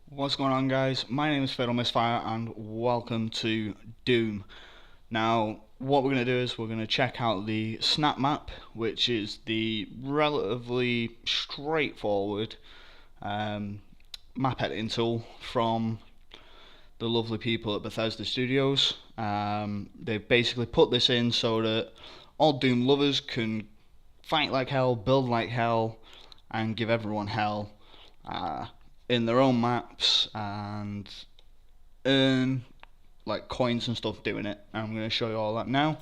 What's going on, guys? My name is Misfire and welcome to Doom. Now, what we're going to do is we're going to check out the SnapMap, which is the relatively straightforward map editing tool from the lovely people at Bethesda Studios. They've basically put this in so that all Doom lovers can fight like hell, build like hell, and give everyone hell in their own maps and earn like coins and stuff doing it. I'm going to show you all that now.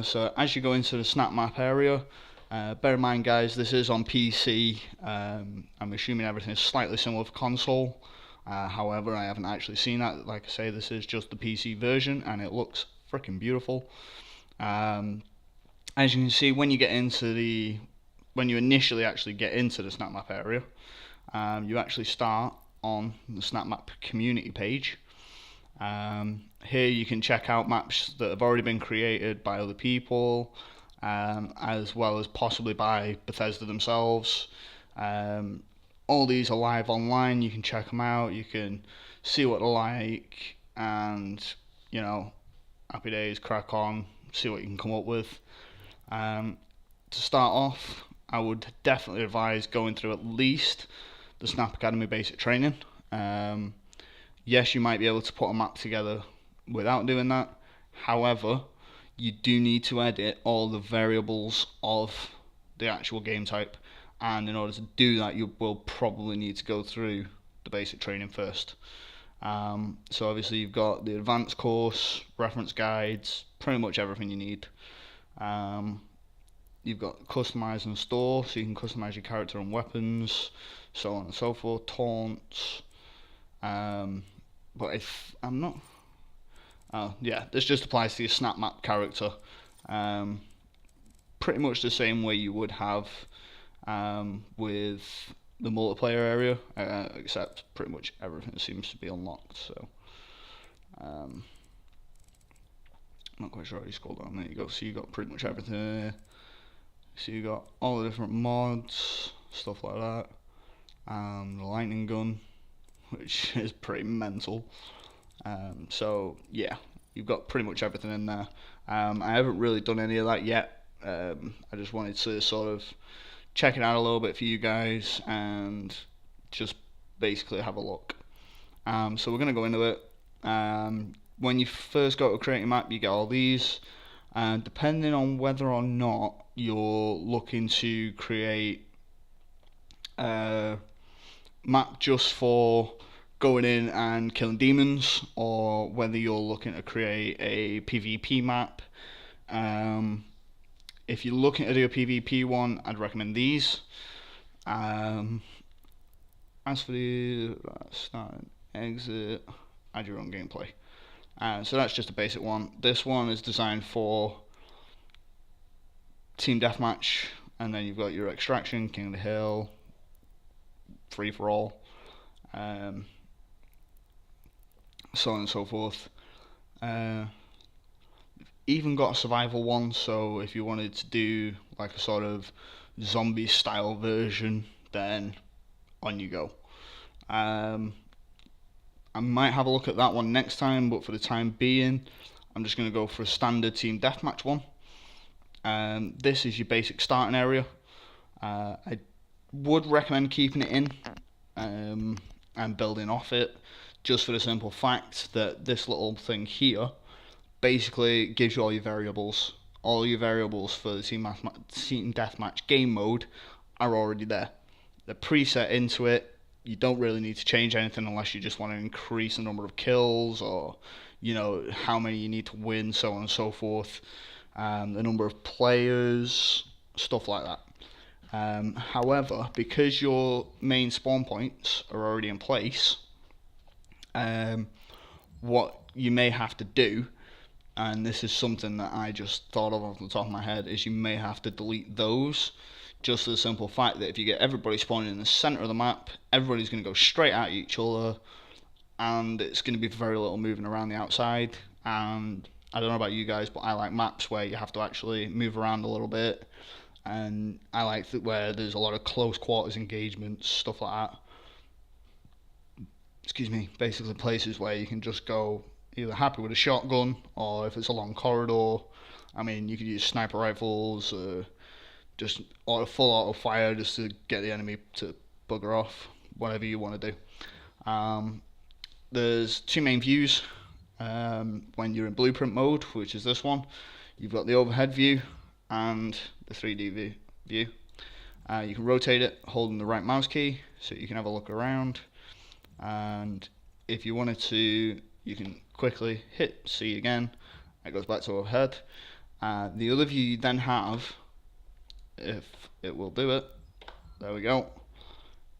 So as you go into the snap map area, bear in mind, guys, this is on PC. I'm assuming everything is slightly similar for console. However, I haven't actually seen that. Like I say, this is just the PC version and it looks freaking beautiful. As you can see, when you initially actually get into the snap map area, you actually start on the SnapMap community page. Here you can check out maps that have already been created by other people, as well as possibly by Bethesda themselves. All these are live online. You can check them out. You can see what they're like, and happy days, crack on, see what you can come up with. To start off, I would definitely advise going through at least the Snap Academy basic training. Yes, you might be able to put a map together without doing that. However, you do need to edit all the variables of the actual game type, and in order to do that, you will probably need to go through the basic training first. So obviously you've got the advanced course, reference guides, pretty much everything you need. You've got customize and store, so you can customize your character and weapons, so on and so forth, taunts. But if I'm not, yeah, this just applies to your snap map character. Pretty much the same way you would have with the multiplayer area, except pretty much everything seems to be unlocked. So I'm not quite sure how you scroll down. There you go. So you got pretty much everything there. So you got all the different mods, stuff like that. The lightning gun, which is pretty mental. So yeah, you've got pretty much everything in there. I haven't really done any of that yet. I just wanted to sort of check it out a little bit for you guys and just basically have a look. So we're going to go into it. When you first go to create a map, you get all these. Depending on whether or not you're looking to create a map just for going in and killing demons, or whether you're looking to create a PvP map. If you're looking to do a PvP one, I'd recommend these. As for the start and exit, add your own gameplay. So that's just a basic one. This one is designed for team deathmatch, and then you've got your extraction, king of the hill, free for all, so on and so forth. Even got a survival one, so if you wanted to do like a sort of zombie style version, then on you go. I might have a look at that one next time, but for the time being, I'm just going to go for a standard team deathmatch one. This is your basic starting area. I would recommend keeping it in and building off it, just for the simple fact that this little thing here basically gives you all your variables. All your variables for the team deathmatch game mode are already there. They're preset into it. You don't really need to change anything unless you just want to increase the number of kills, or how many you need to win, so on and so forth. The number of players, stuff like that. However, because your main spawn points are already in place, what you may have to do, and this is something that I just thought of off the top of my head, is you may have to delete those, just for the simple fact that if you get everybody spawning in the center of the map, everybody's going to go straight at each other, and it's going to be very little moving around the outside. And I don't know about you guys, but I like maps where you have to actually move around a little bit, and I like where there's a lot of close quarters engagements, stuff like that. basically places where you can just go either happy with a shotgun, or if it's a long corridor, I mean, you could use sniper rifles, just full auto fire just to get the enemy to bugger off, whatever you want to do. There's two main views when you're in blueprint mode, which is this one. You've got the overhead view and the 3D view. You can rotate it holding the right mouse key so you can have a look around, and if you wanted to, you can quickly hit C again. It goes back to overhead. The other view you then have, if it will do it, there we go,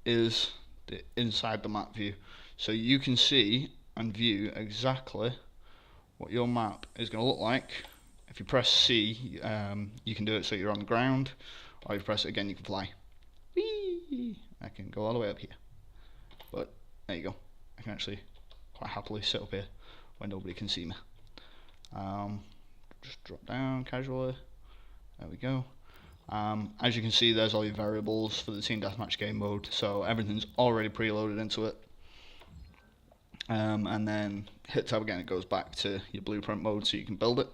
is the inside the map view. So you can see and view exactly what your map is going to look like. If you press C, you can do it so you're on the ground, or if you press it again, you can fly. Whee! I can go all the way up here. But there you go. I can actually quite happily sit up here where nobody can see me. Just drop down casually. There we go. As you can see, there's all your variables for the team deathmatch game mode, so everything's already preloaded into it. And then hit tab again, it goes back to your blueprint mode so you can build it.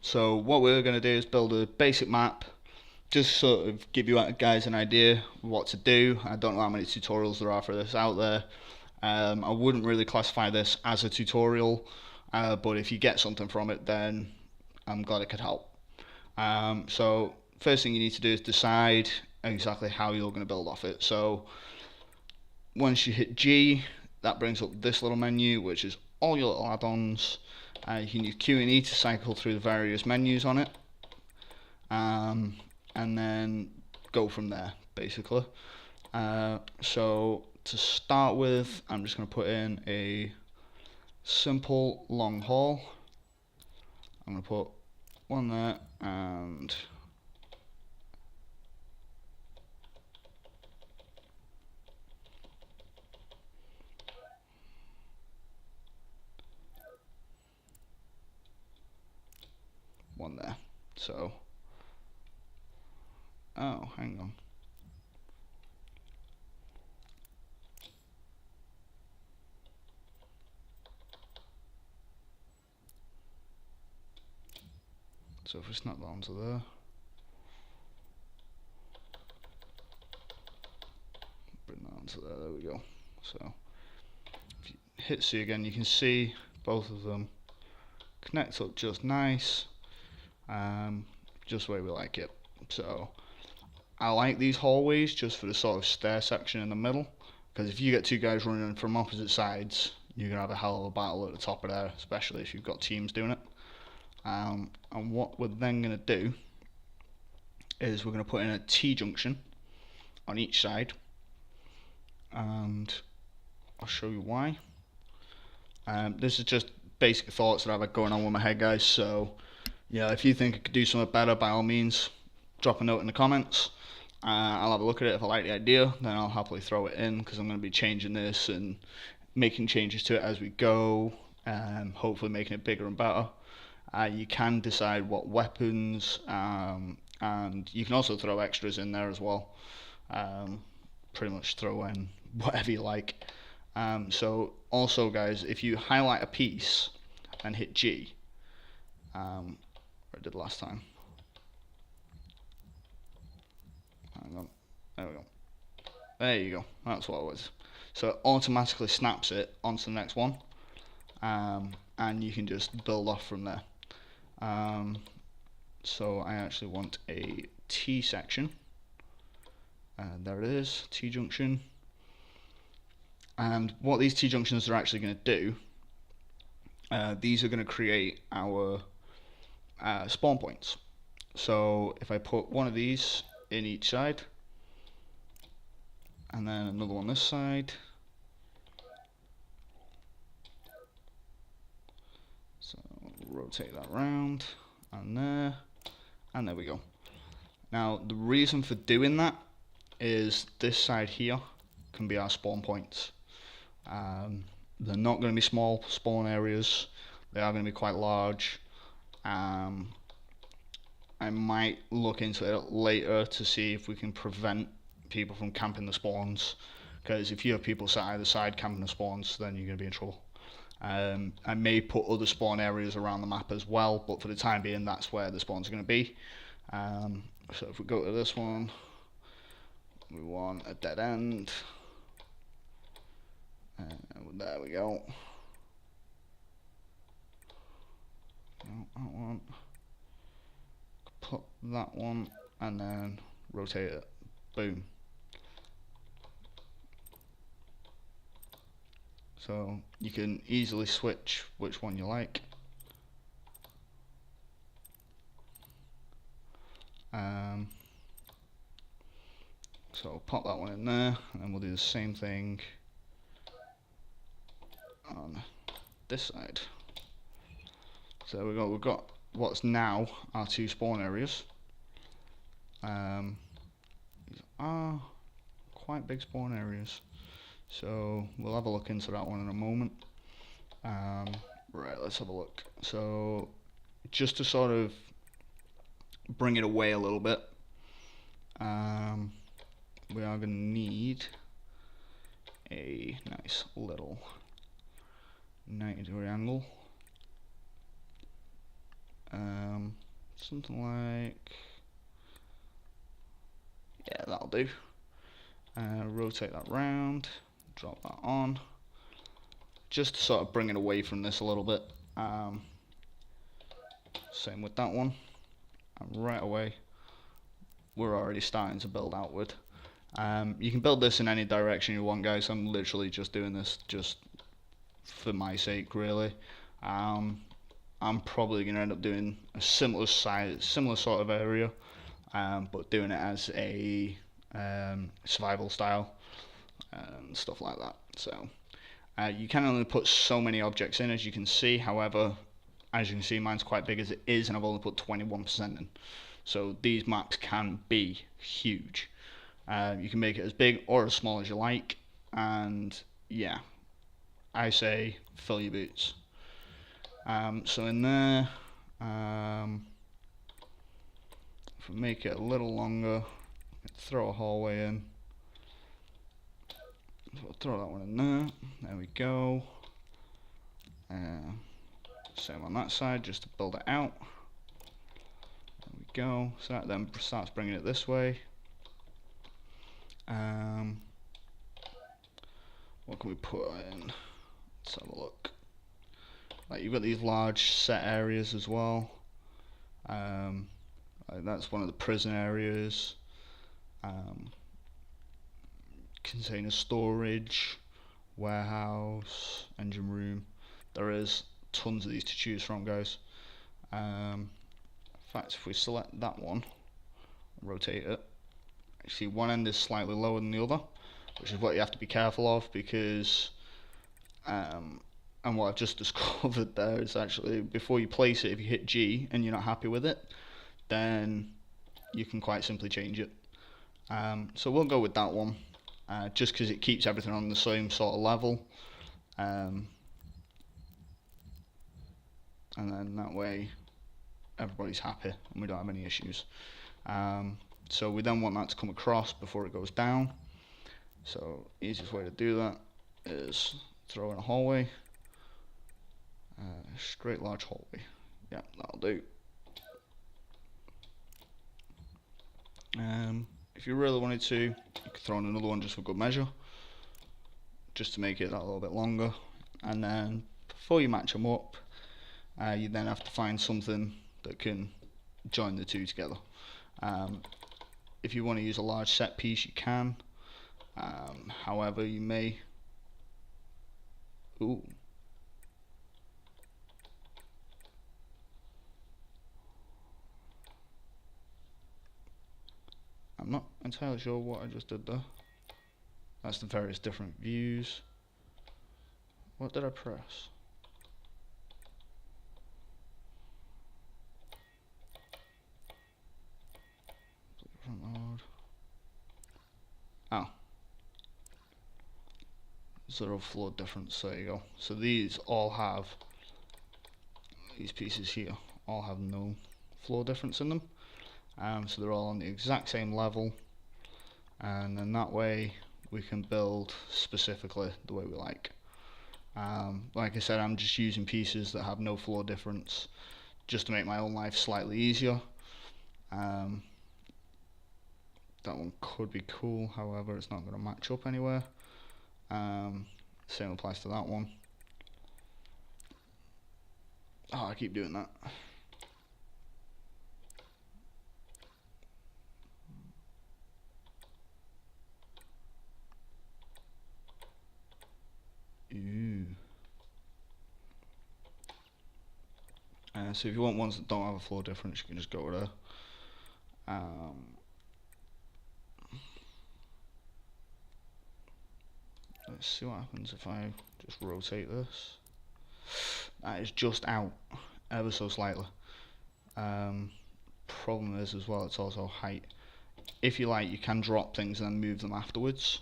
So what we're going to do is build a basic map, just sort of give you guys an idea of what to do. I don't know how many tutorials there are for this out there. I wouldn't really classify this as a tutorial, but if you get something from it, then I'm glad it could help. So first thing you need to do is decide exactly how you're going to build off it. So once you hit G, that brings up this little menu, which is all your little add-ons. You can use Q and E to cycle through the various menus on it, and then go from there, basically. So to start with, I'm just going to put in a simple long haul. I'm going to put one there and one there. So, oh, hang on. So if we snap that onto there, bring that onto there we go. So if you hit C again, you can see both of them connect up just nice, just the way we like it. So I like these hallways just for the sort of stair section in the middle, because if you get two guys running from opposite sides, you're going to have a hell of a battle at the top of there, especially if you've got teams doing it. And what we're then going to do is we're going to put in a T-junction on each side, and I'll show you why. This is just basic thoughts that I've going on with my head, guys, so yeah, if you think I could do something better, by all means drop a note in the comments. I'll have a look at it. If I like the idea, then I'll happily throw it in, because I'm going to be changing this and making changes to it as we go, hopefully making it bigger and better. You can decide what weapons, and you can also throw extras in there as well. Pretty much throw in whatever you like. So also, guys, if you highlight a piece and hit G, where I did last time. Hang on, there we go. There you go, that's what it was. So it automatically snaps it onto the next one, and you can just build off from there. So I actually want a T section, and there it is, T junction. And what these T junctions are actually going to do, these are going to create our spawn points. So if I put one of these in each side, and then another one this side, so rotate that round, and there we go. Now the reason for doing that is this side here can be our spawn points. They're not going to be small spawn areas, they are going to be quite large. I might look into it later to see if we can prevent people from camping the spawns, because if you have people sat either side camping the spawns, then you're going to be in trouble. I may put other spawn areas around the map as well, but for the time being, that's where the spawns are going to be. So if we go to this one, we want a dead end. There we go. No, that one. Put that one and then rotate it. Boom. So you can easily switch which one you like. So pop that one in there, and then we'll do the same thing on this side. So we've got what's now our two spawn areas. These are quite big spawn areas, so we'll have a look into that one in a moment. Right, let's have a look. So just to sort of bring it away a little bit, we are going to need a nice little 90-degree angle. Something like, yeah, that'll do. Rotate that round, drop that on, just to sort of bring it away from this a little bit. Same with that one, and right away we're already starting to build outward. You can build this in any direction you want, guys. I'm literally just doing this just for my sake, really. I'm probably going to end up doing a similar sort of area, but doing it as a survival style and stuff like that. So you can only put so many objects in, as you can see. However, as you can see, mine's quite big as it is, and I've only put 21% in. So these maps can be huge. You can make it as big or as small as you like, and yeah, I say fill your boots. So in there, if we make it a little longer, throw a hallway in. So we'll throw that one in there. There we go. Same on that side, just to build it out. There we go. So that then starts bringing it this way. What can we put in? Let's have a look. Like, you've got these large set areas as well. Like that's one of the prison areas. Container storage, warehouse, engine room. There is tons of these to choose from, guys. In fact, if we select that one, rotate it, you see one end is slightly lower than the other, which is what you have to be careful of, because and what I've just discovered there is actually, before you place it, if you hit G and you're not happy with it, then you can quite simply change it. So we'll go with that one, just because it keeps everything on the same sort of level, and then that way everybody's happy and we don't have any issues. So we then want that to come across before it goes down. So easiest way to do that is throw in a hallway, straight large hallway. Yeah, that'll do. If you really wanted to, you could throw in another one just for good measure, just to make it that little bit longer. And then before you match them up, you then have to find something that can join the two together. If you want to use a large set piece, you can. However, you may. Ooh. I'm not entirely sure what I just did there. That's the various different views. What did I press? Oh. Zero floor difference, there you go. So these all have, these pieces here all have no floor difference in them. So they're all on the exact same level, and then that way we can build specifically the way we like. Like I said, I'm just using pieces that have no floor difference just to make my own life slightly easier. That one could be cool, however it's not going to match up anywhere. Same applies to that one. Oh, I keep doing that. Ooh. So if you want ones that don't have a floor difference, you can just go there. Let's see what happens if I just rotate this. That is just out ever so slightly. Problem is as well, it's also height. If you like, you can drop things and then move them afterwards.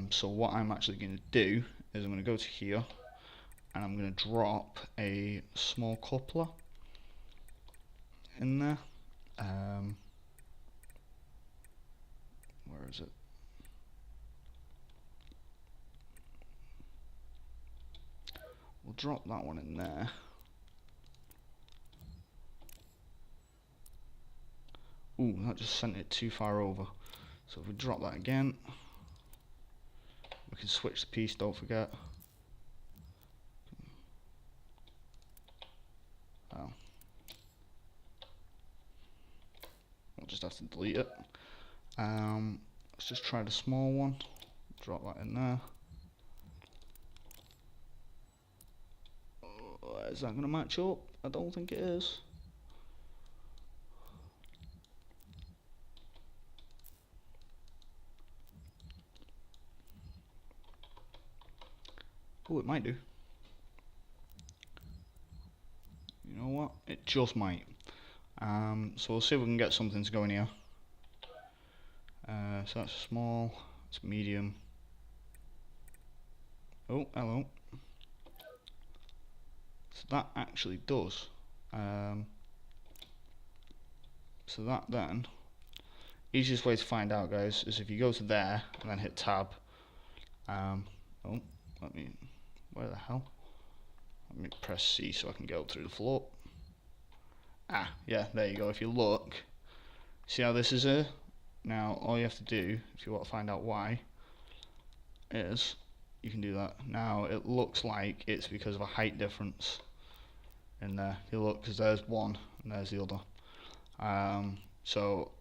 So what I'm actually going to do is I'm going to go to here and I'm going to drop a small coupler in there. Where is it? We'll drop that one in there. Ooh, that just sent it too far over. So if we drop that again, we can switch the piece, don't forget. Oh. We'll just have to delete it. Let's just try the small one. Drop that in there. Is that going to match up? I don't think it is. Oh, it might do. You know what? It just might. So we'll see if we can get something to go in here. So that's small, it's medium. Oh, hello. So that actually does. So that then, easiest way to find out, guys, is if you go to there and then hit tab. Oh, where the hell? Let me press C so I can go through the floor. Ah, yeah, there you go. If you look, see how this is here? Now, all you have to do, if you want to find out why, is you can do that. Now, it looks like it's because of a height difference in there. You look, because there's one and there's the other. So,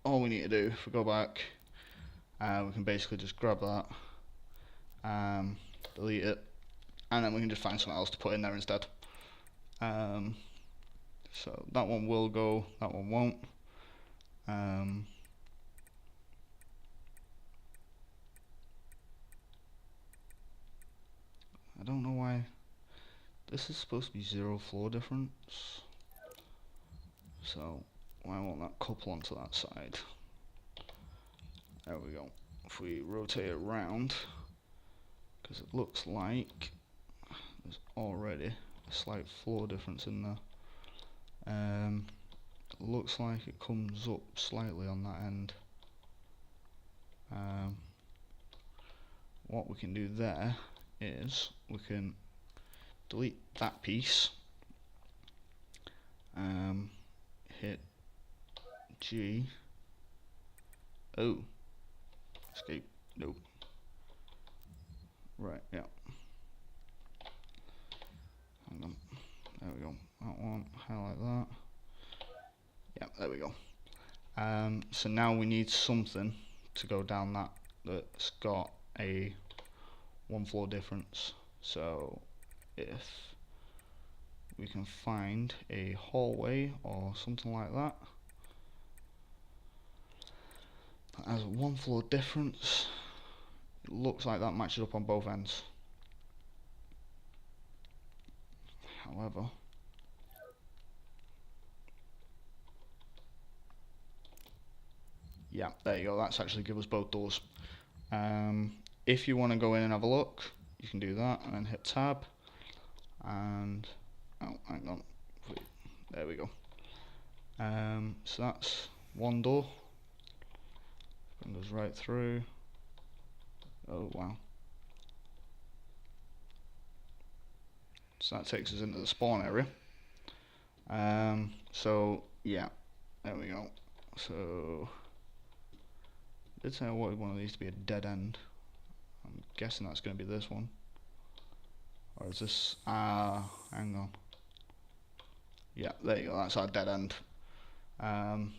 all we need to do, if we go back, we can basically just grab that, delete it, and then we can just find something else to put in there instead. So that one will go, that one won't. I don't know why this is supposed to be 0 floor difference, so why won't that couple onto that side? There we go. If we rotate it around, because it looks like there's already a slight floor difference in there. Looks like it comes up slightly on that end. What we can do there is we can delete that piece, hit G. Oh, escape. Nope. Right, yeah. Hang on. There we go. That one, highlight that. Yeah, there we go. So now we need something to go down that's got a 1 floor difference. So if we can find a hallway or something like that has a 1 floor difference, it looks like that matches up on both ends. However, yeah, there you go, that's actually give us both doors. If you want to go in and have a look, you can do that and then hit tab, and oh, hang on, wait, there we go. So that's one door, it goes right through, Oh wow. So that takes us into the spawn area. So yeah, there we go. So did say I wanted one of these to be a dead end. I'm guessing that's going to be this one. Or is this? Hang on. Yeah, there you go. That's our dead end.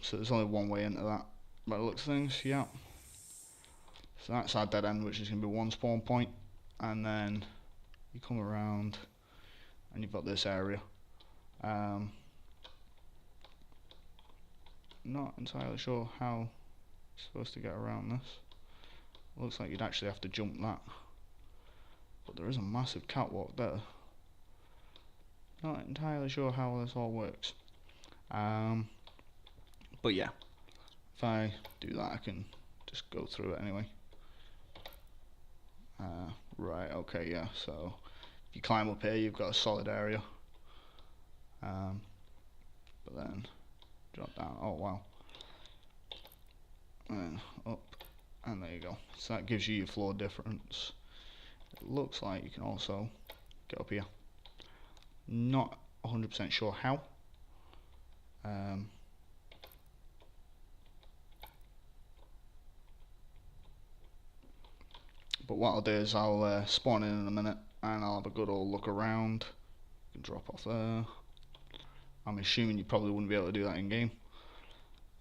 So there's only one way into that. By the looks of things, yeah. So that's our dead end, which is going to be one spawn point, and then you come around, and you've got this area. Not entirely sure how you're supposed to get around this. Looks like you'd actually have to jump that. But there is a massive catwalk there. Not entirely sure how this all works. But yeah, if I do that, I can just go through it anyway. Right, okay, yeah, so if you climb up here, you've got a solid area. But then drop down, oh wow. And then up, and there you go. So that gives you your floor difference. It looks like you can also get up here. Not 100% sure how. But what I'll do is I'll spawn in a minute and I'll have a good old look around. You can drop off there. I'm assuming you probably wouldn't be able to do that in game.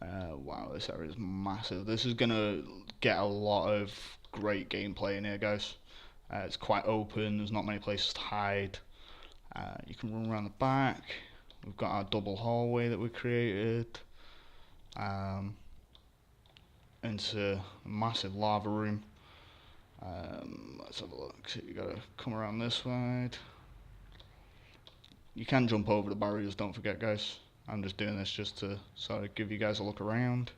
Wow, this area is massive. This is gonna get a lot of great gameplay in here, guys. It's quite open, there's not many places to hide. You can run around the back. We've got our double hallway that we created. Into a massive lava room. Let's have a look. So you gotta come around this side. You can jump over the barriers, don't forget, guys. I'm just doing this just to sort of give you guys a look around.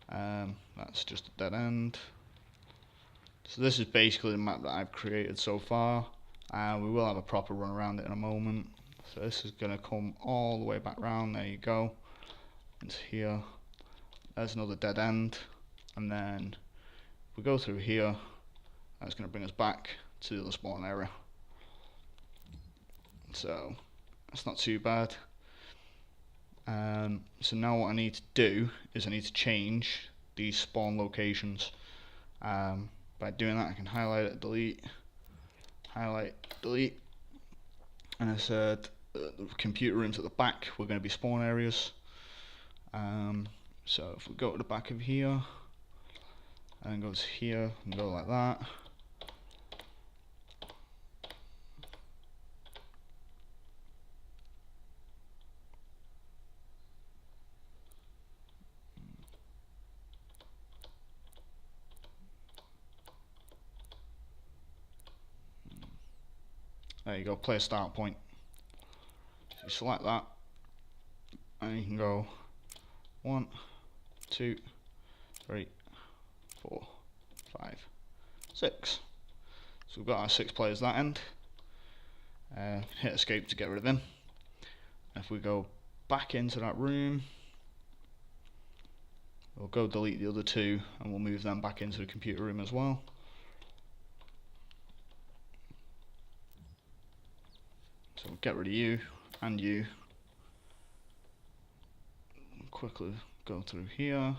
That's just a dead end. So this is basically the map that I've created so far. We will have a proper run around it in a moment. So this is going to come all the way back round. There you go. It's here. There's another dead end. And then if we go through here, that's going to bring us back to the spawn area. So that's not too bad. So now what I need to do is I need to change these spawn locations. By doing that, I can highlight it, delete, highlight, delete, and I said the computer rooms at the back were going to be spawn areas. So if we go to the back of here, and then go to here, and go like that. There you go, play a start point. So you select that, and you can go 1, 2, 3, 4, 5, 6. So we've got our 6 players that end. Hit escape to get rid of them. If we go back into that room, we'll go delete the other 2 and we'll move them back into the computer room as well. So we'll get rid of you and you. Quickly go through here.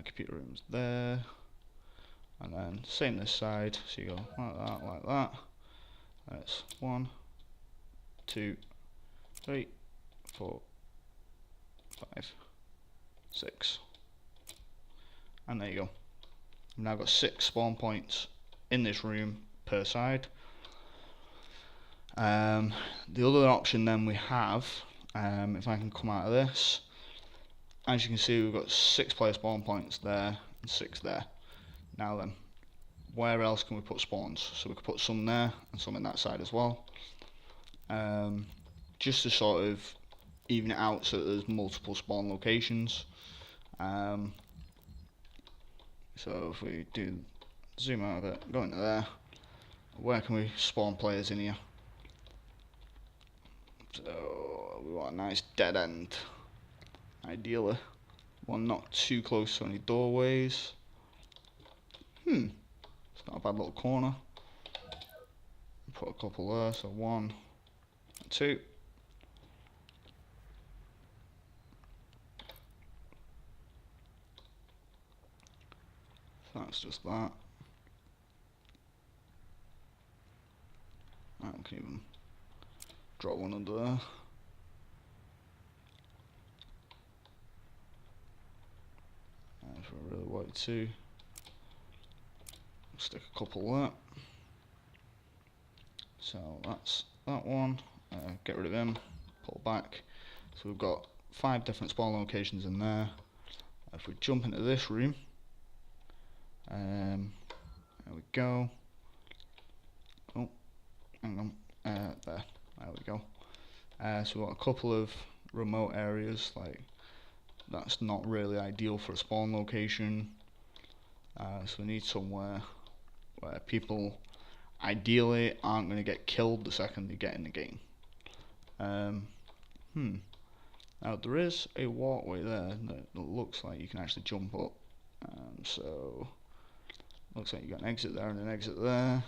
Computer room's there. And then same this side. So you go like that, like that. That's 1, 2, 3, 4, 5, 6. And there you go. We've now got 6 spawn points in this room per side. The other option then we have, if I can come out of this, as you can see we've got 6 player spawn points there and 6 there. Now then, where else can we put spawns? So we could put some there and some in that side as well. Just to sort of even it out so that there's multiple spawn locations. So if we do zoom out of it, go into there, where can we spawn players in here? So we want a nice dead end, ideally one not too close to any doorways. It's not a bad little corner. Put a couple there, so 1 and 2. So that's just that. I can even drop one under there. And if I really wanted to, stick a couple there. So that's that one. Get rid of him. Pull back. So we've got 5 different spawn locations in there. If we jump into this room, there we go. Oh, hang on. There we go. So we've got a couple of remote areas, like that's not really ideal for a spawn location. So we need somewhere where people ideally aren't going to get killed the second they get in the game. Now there is a walkway there that looks like you can actually jump up. So looks like you got an exit there and an exit there.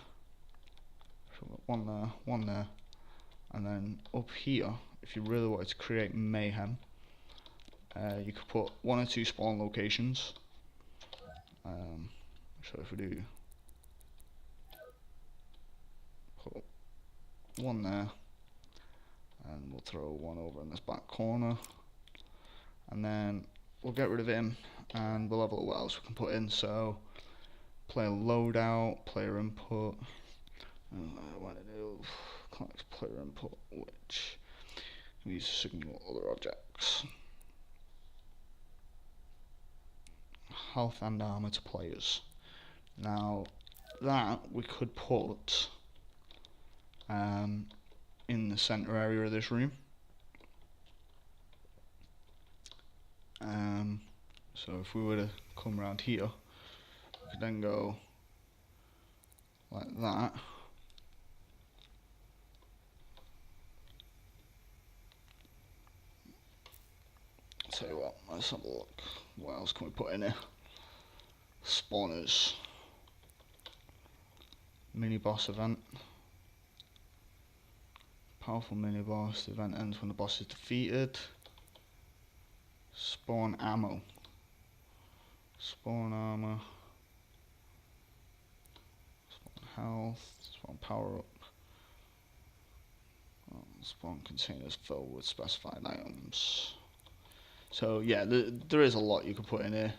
So we've got one there, and then up here, if you really wanted to create mayhem, you could put 1 or 2 spawn locations. So if we do put 1 there, and we'll throw 1 over in this back corner, and then we'll get rid of him, and we'll have a look what else we can put in. So player loadout, player input. What to do? Collects player input, which we use to signal other objects. Health and armor to players. Now that we could put in the center area of this room. So if we were to come around here, we could then go like that. Tell you what, let's have a look. What else can we put in here? Spawners. Mini boss event. Powerful mini boss. The event ends when the boss is defeated. Spawn ammo. Spawn armor. Spawn health. Spawn power up. Spawn containers filled with specified items. So yeah, there is a lot you could put in here.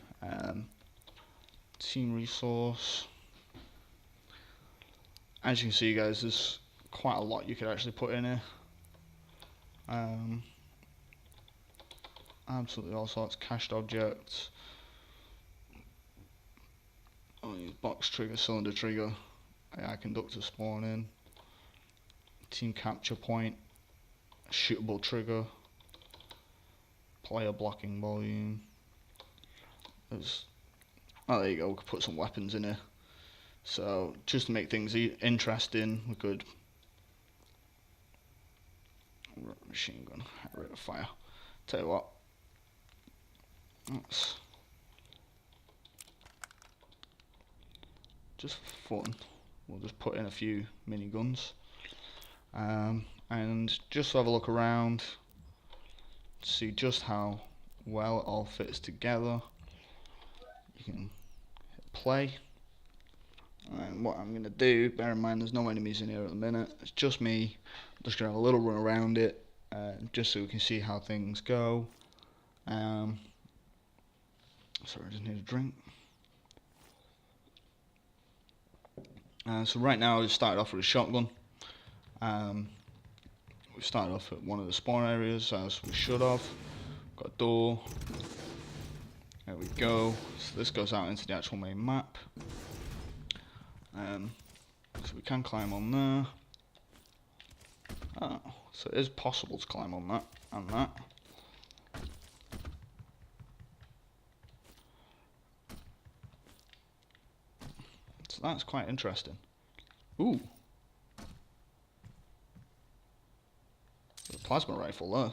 Team resource. As you can see, guys, there's quite a lot you could actually put in here. Absolutely all sorts. Cached objects. I'll use box trigger, cylinder trigger, AI conductor spawn in. Team capture point. Shootable trigger. Player blocking volume. There you go, we could put some weapons in here. So just to make things interesting, we could machine gun, rate of fire. Tell you what, that's just for fun. We'll just put in a few mini guns, and just have a look around. See just how well it all fits together. You can hit play, and what I'm going to do, bear in mind there's no enemies in here at the minute, it's just me. I'm just going to have a little run around it, just so we can see how things go. Sorry, I just need a drink. So right now I just started off with a shotgun. We started off at one of the spawn areas, as we should have. Got a door. There we go. So this goes out into the actual main map. So we can climb on there. Oh, so it is possible to climb on that and that. So that's quite interesting. Ooh. A plasma rifle there.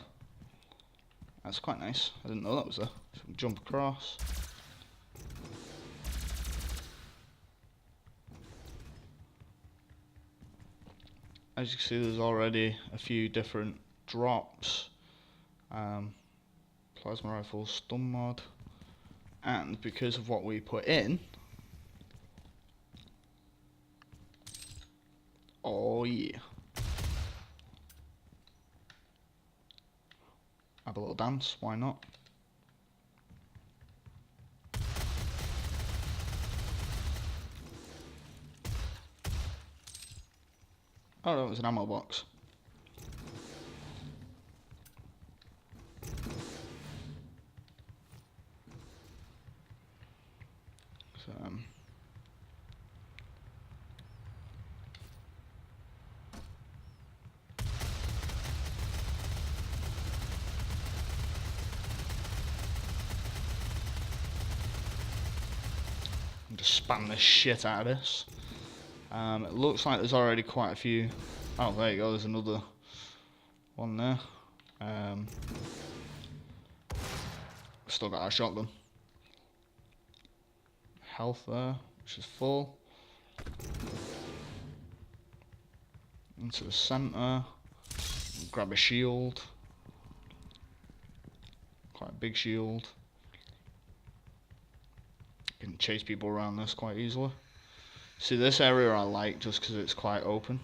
That's quite nice. I didn't know that was there. So we jump across. as you can see, there's already a few different drops. Plasma rifle, stun mod, and because of what we put in, oh yeah, have a little dance, why not? Oh, that was an ammo box. So, just spam the shit out of this. It looks like there's already quite a few. Oh, there you go, there's another one there. Still got our shotgun. Health there, which is full. Into the centre. Grab a shield. Quite a big shield. You can chase people around this quite easily. See, this area I like just because it's quite open.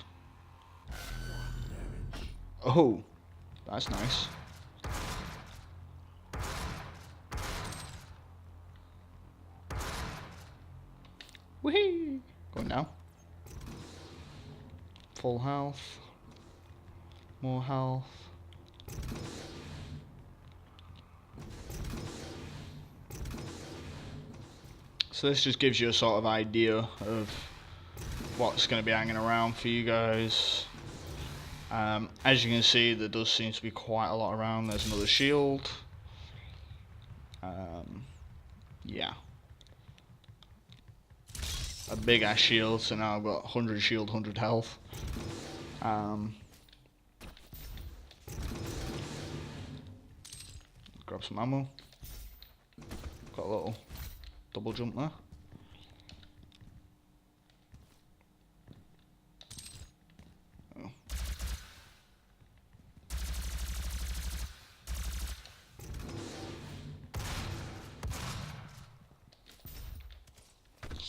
Oh, that's nice. Whee! Going down. Full health. More health. So this just gives you a sort of idea of what's going to be hanging around for you guys. As you can see, there does seem to be quite a lot around. There's another shield. Yeah. A big ass shield, so now I've got 100 shield, 100 health. Grab some ammo. Got a little double jump there. Oh.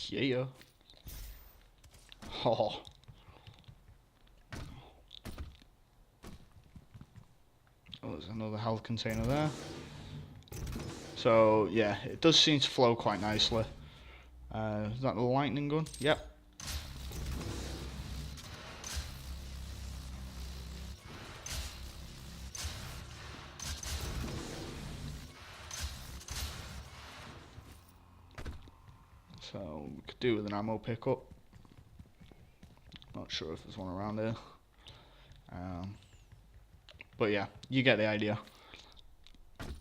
Yeah. Oh. Oh, there's another health container there. So yeah, it does seem to flow quite nicely. Is that the lightning gun? Yep. So we could do with an ammo pickup. Not sure if there's one around here. But yeah, you get the idea.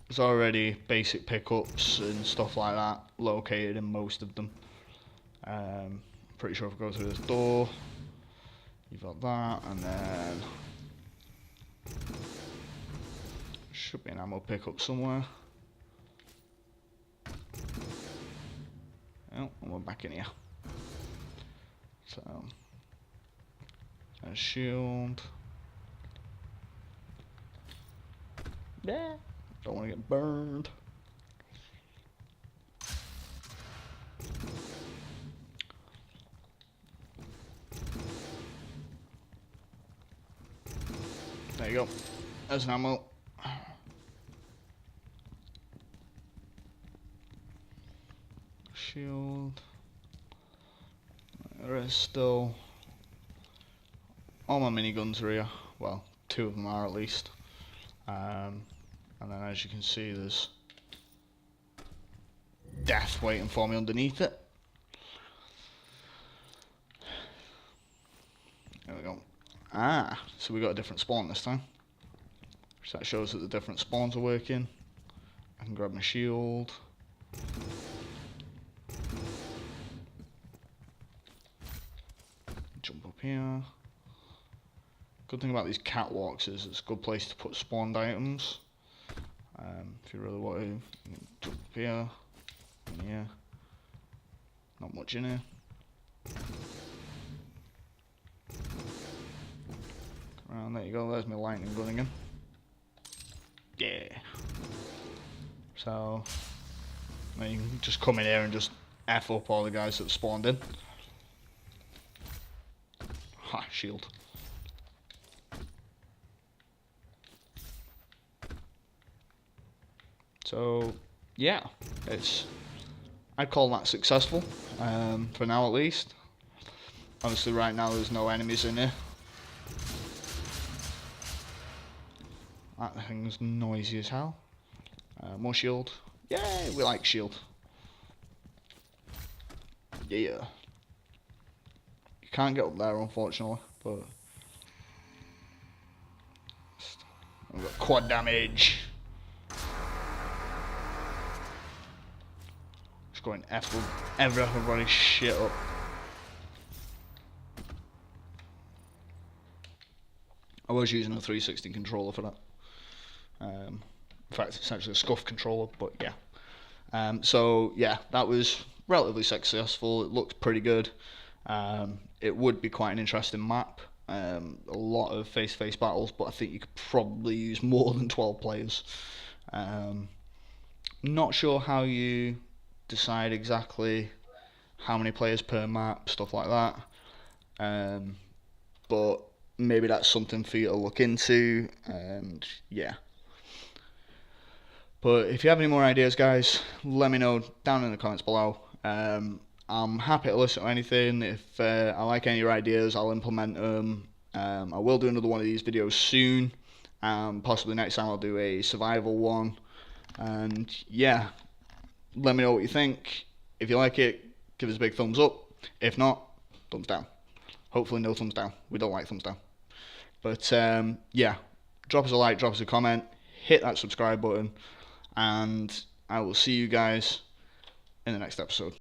There's already basic pickups and stuff like that located in most of them. Pretty sure if we go through this door, you've got that, and then should be an ammo pickup somewhere. Oh, and we're back in here. So, a shield. Yeah. Don't want to get burned. There you go. There's an ammo. Shield. There is still. All my miniguns are here. Well, 2 of them are at least. And then as you can see, there's death waiting for me underneath it. There we go. Ah, so we got a different spawn this time. So that shows that the different spawns are working. I can grab my shield. Jump up here. Good thing about these catwalks is it's a good place to put spawned items. If you really want to, you can jump up here, in here. Not much in here. There you go, there's my lightning gun again. Yeah. So, you can just come in here and just F up all the guys that spawned in. Ha, shield. So, yeah, I'd call that successful, for now at least. Obviously right now there's no enemies in here. That thing's noisy as hell. More shield. Yay, we like shield. Yeah. You can't get up there unfortunately, but we've got quad damage. Just going everybody's shit up. I was using a 360 controller for that. In fact, it's actually a scuff controller, but yeah. So yeah, that was relatively successful. It looked pretty good. It would be quite an interesting map. A lot of face-to-face battles, but I think you could probably use more than 12 players. Not sure how you decide exactly how many players per map, stuff like that. But maybe that's something for you to look into, and yeah. But if you have any more ideas, guys, let me know down in the comments below. I'm happy to listen to anything. If I like any of your ideas, I'll implement them. I will do another one of these videos soon. Possibly next time I'll do a survival one. And yeah, let me know what you think. If you like it, give us a big thumbs up. If not, thumbs down. Hopefully no thumbs down. We don't like thumbs down. But yeah, drop us a like, drop us a comment, hit that subscribe button, and I will see you guys in the next episode.